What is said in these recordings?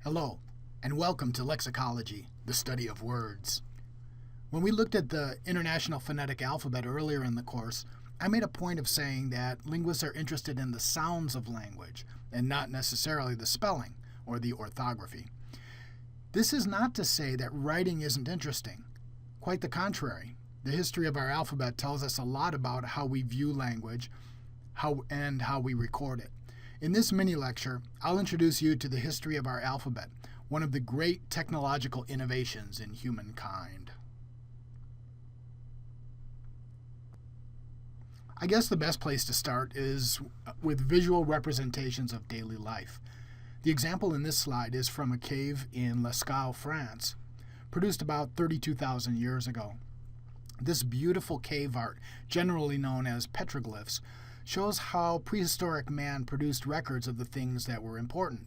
Hello, and welcome to Lexicology, the study of words. When we looked at the International Phonetic Alphabet earlier in the course, I made a point of saying that linguists are interested in the sounds of language and not necessarily the spelling or the orthography. This is not to say that writing isn't interesting. Quite the contrary. The history of our alphabet tells us a lot about how we view language and how we record it. In this mini-lecture, I'll introduce you to the history of our alphabet, one of the great technological innovations in humankind. I guess the best place to start is with visual representations of daily life. The example in this slide is from a cave in Lexicology, France, produced about 32,000 years ago. This beautiful cave art, generally known as petroglyphs, shows how prehistoric man produced records of the things that were important,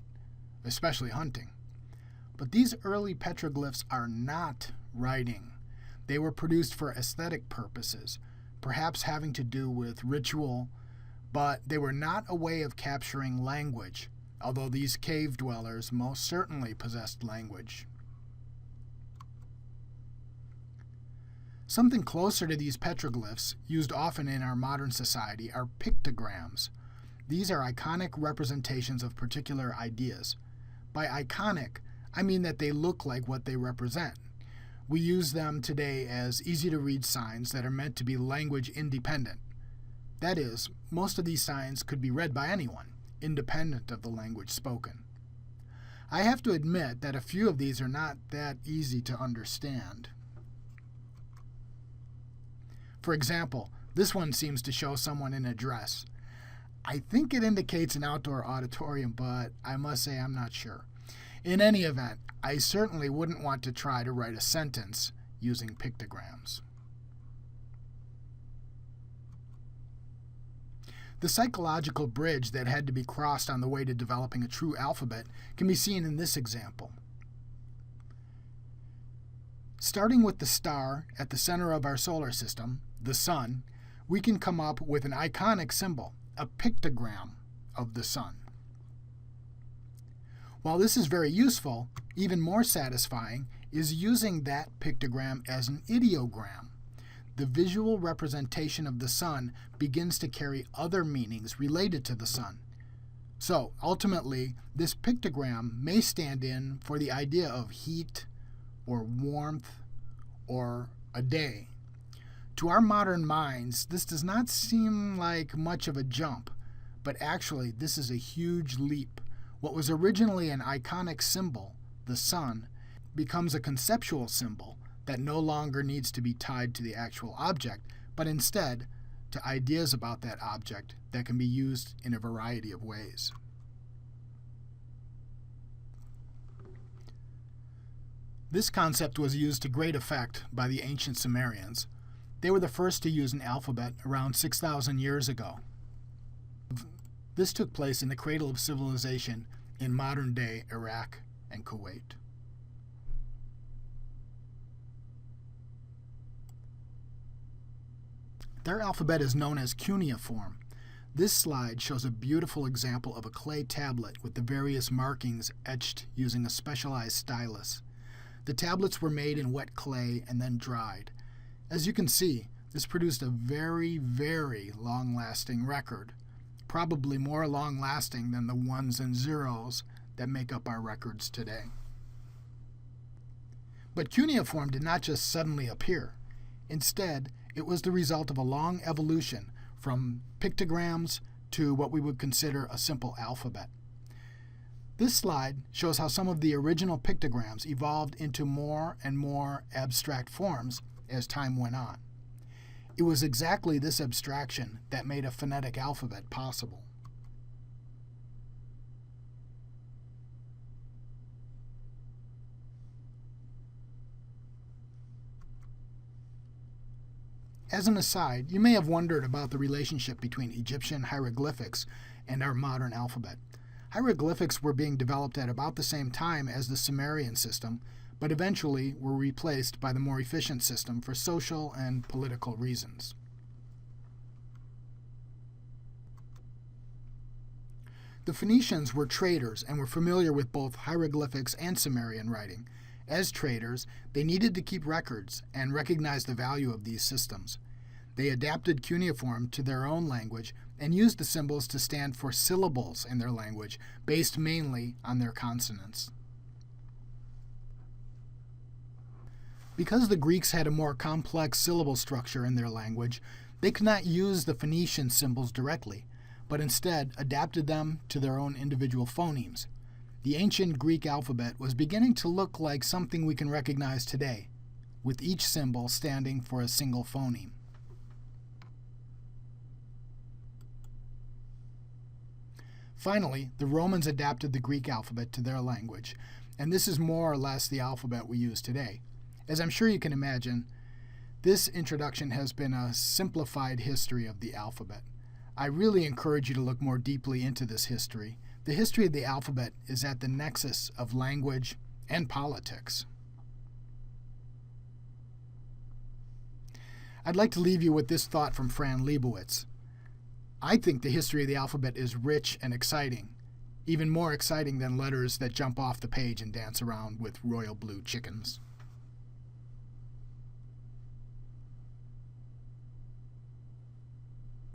especially hunting. But these early petroglyphs are not writing. They were produced for aesthetic purposes, perhaps having to do with ritual, but they were not a way of capturing language, although these cave dwellers most certainly possessed language. Something closer to these petroglyphs, used often in our modern society, are pictograms. These are iconic representations of particular ideas. By iconic, I mean that they look like what they represent. We use them today as easy-to-read signs that are meant to be language independent. That is, most of these signs could be read by anyone, independent of the language spoken. I have to admit that a few of these are not that easy to understand. For example, this one seems to show someone in a dress. I think it indicates an outdoor auditorium, but I must say I'm not sure. In any event, I certainly wouldn't want to try to write a sentence using pictograms. The psychological bridge that had to be crossed on the way to developing a true alphabet can be seen in this example. Starting with the star at the center of our solar system, the sun, we can come up with an iconic symbol, a pictogram of the sun. While this is very useful, even more satisfying is using that pictogram as an ideogram. The visual representation of the sun begins to carry other meanings related to the sun. So, ultimately, this pictogram may stand in for the idea of heat, or warmth, or a day. To our modern minds, this does not seem like much of a jump, but actually this is a huge leap. What was originally an iconic symbol, the sun, becomes a conceptual symbol that no longer needs to be tied to the actual object, but instead to ideas about that object that can be used in a variety of ways. This concept was used to great effect by the ancient Sumerians. They were the first to use an alphabet around 6,000 years ago. This took place in the cradle of civilization in modern-day Iraq and Kuwait. Their alphabet is known as cuneiform. This slide shows a beautiful example of a clay tablet with the various markings etched using a specialized stylus. The tablets were made in wet clay and then dried. As you can see, this produced a very, very long-lasting record, probably more long-lasting than the ones and zeros that make up our records today. But cuneiform did not just suddenly appear. Instead, it was the result of a long evolution from pictograms to what we would consider a simple alphabet. This slide shows how some of the original pictograms evolved into more and more abstract forms as time went on. It was exactly this abstraction that made a phonetic alphabet possible. As an aside, you may have wondered about the relationship between Egyptian hieroglyphics and our modern alphabet. Hieroglyphics were being developed at about the same time as the Sumerian system, but eventually were replaced by the more efficient system for social and political reasons. The Phoenicians were traders and were familiar with both hieroglyphics and Sumerian writing. As traders, they needed to keep records and recognize the value of these systems. They adapted cuneiform to their own language and used the symbols to stand for syllables in their language, based mainly on their consonants. Because the Greeks had a more complex syllable structure in their language, they could not use the Phoenician symbols directly, but instead adapted them to their own individual phonemes. The ancient Greek alphabet was beginning to look like something we can recognize today, with each symbol standing for a single phoneme. Finally, the Romans adapted the Greek alphabet to their language, and this is more or less the alphabet we use today. As I'm sure you can imagine, this introduction has been a simplified history of the alphabet. I really encourage you to look more deeply into this history. The history of the alphabet is at the nexus of language and politics. I'd like to leave you with this thought from Fran Lebowitz. I think the history of the alphabet is rich and exciting, even more exciting than letters that jump off the page and dance around with royal blue chickens.